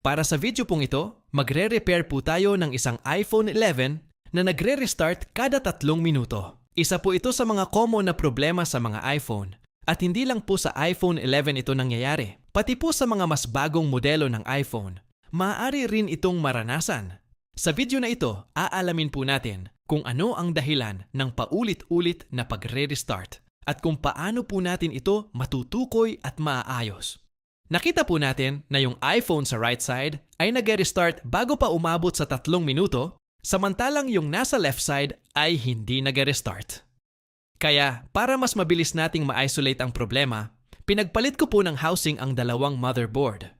Para sa video pong ito, magre-repair po tayo ng isang iPhone 11 na nagre-restart kada 3 minuto. Isa po ito sa mga common na problema sa mga iPhone. At hindi lang po sa iPhone 11 ito nangyayari. Pati po sa mga mas bagong modelo ng iPhone, maaari rin itong maranasan. Sa video na ito, aalamin po natin kung ano ang dahilan ng paulit-ulit na pagre-restart at kung paano po natin ito matutukoy at maaayos. Nakita po natin na yung iPhone sa right side ay nag-restart bago pa umabot sa 3 minuto, samantalang yung nasa left side ay hindi nag-restart. Kaya para mas mabilis nating ma-isolate ang problema, pinagpalit ko po ng housing ang dalawang motherboard.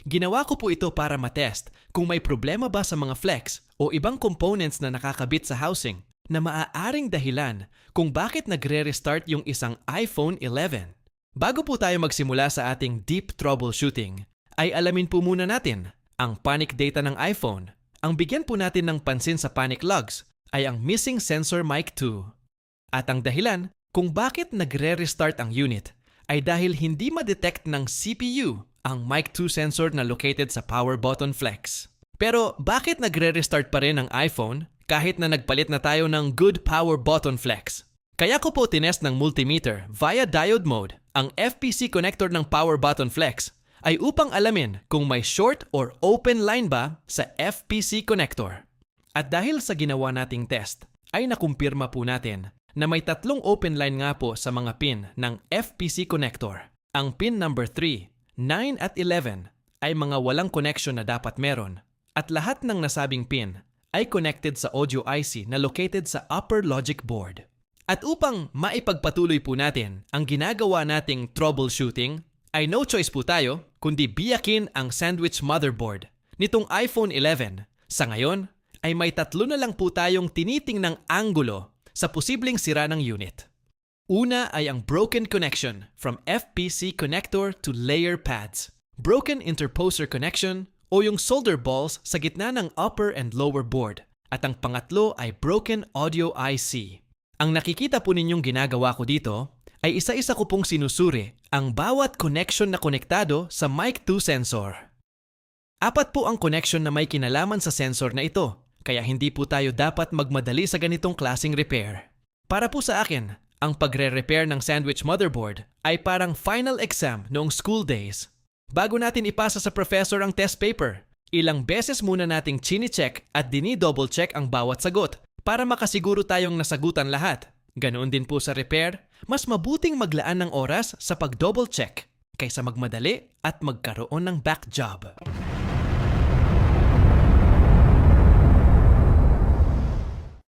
Ginawa ko po ito para matest kung may problema ba sa mga flex o ibang components na nakakabit sa housing na maaaring dahilan kung bakit nagre-restart yung isang iPhone 11. Bago po tayo magsimula sa ating deep troubleshooting, ay alamin po muna natin ang panic data ng iPhone. Ang bigyan po natin ng pansin sa panic logs ay ang missing sensor mic 2. At ang dahilan kung bakit nagre-restart ang unit ay dahil hindi ma-detect ng CPU ang mic 2 sensor na located sa power button flex. Pero bakit nagre-restart pa rin ang iPhone kahit na nagpalit na tayo ng good power button flex? Kaya ko po tinest ng multimeter via diode mode ang FPC connector ng power button flex ay upang alamin kung may short or open line ba sa FPC connector. At dahil sa ginawa nating test, ay nakumpirma po natin na may 3 open line nga po sa mga pin ng FPC connector. Ang pin number 3, 9 at 11 ay mga walang connection na dapat meron at lahat ng nasabing pin ay connected sa audio IC na located sa upper logic board. At upang maipagpatuloy po natin ang ginagawa nating troubleshooting, ay no choice po tayo kundi biyakin ang sandwich motherboard nitong iPhone 11. Sa ngayon, ay may 3 na lang po tayong tinitingnang anggulo sa posibleng sira ng unit. Una ay ang broken connection from FPC connector to layer pads, broken interposer connection o yung solder balls sa gitna ng upper and lower board, at ang pangatlo ay broken audio IC. Ang nakikita po ninyong ginagawa ko dito ay isa-isa ko pong sinusuri ang bawat connection na konektado sa mic 2 sensor. 4 po ang connection na may kinalaman sa sensor na ito, kaya hindi po tayo dapat magmadali sa ganitong klaseng repair. Para po sa akin, ang pagre-repair ng sandwich motherboard ay parang final exam noong school days. Bago natin ipasa sa professor ang test paper, ilang beses muna nating chini-check at dini-double check ang bawat sagot para makasiguro tayong nasagutan lahat. Ganoon din po sa repair, mas mabuting maglaan ng oras sa pag-double check kaysa magmadali at magkaroon ng back job.